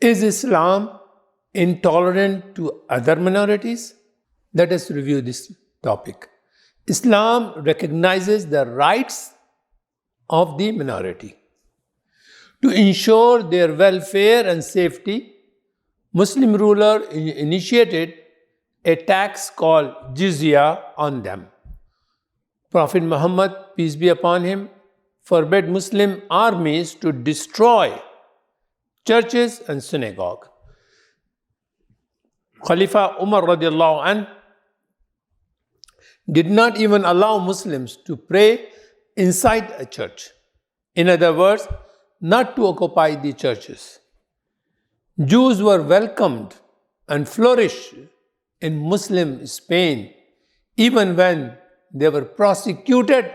Is Islam intolerant to other minorities? Let us review this topic. Islam recognizes the rights of the minority. To ensure their welfare and safety, Muslim ruler initiated a tax called jizya on them. Prophet Muhammad, peace be upon him, forbade Muslim armies to destroy churches and synagogues. Khalifa Umar radiallahu anh did not even allow Muslims to pray inside a church. In other words, not to occupy the churches. Jews were welcomed and flourished in Muslim Spain, even when they were persecuted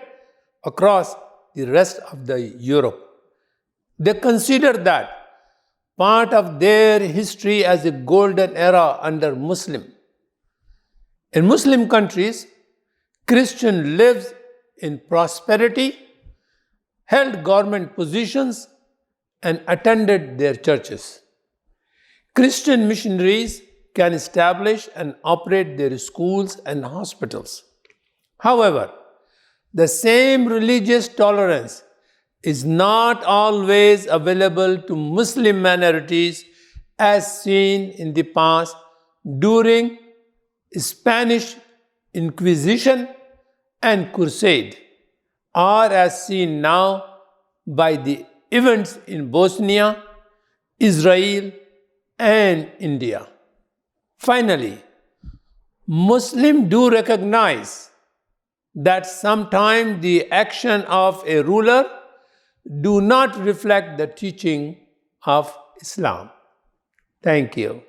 across the rest of the Europe. They considered that part of their history as a golden era under Muslim. In Muslim countries, Christian lives in prosperity, held government positions, and attended their churches. Christian missionaries can establish and operate their schools and hospitals. However, the same religious tolerance is not always available to Muslim minorities as seen in the past during Spanish Inquisition and Crusade, or as seen now by the events in Bosnia, Israel, and India. Finally, Muslims do recognize that sometimes the action of a ruler do not reflect the teaching of Islam. Thank you.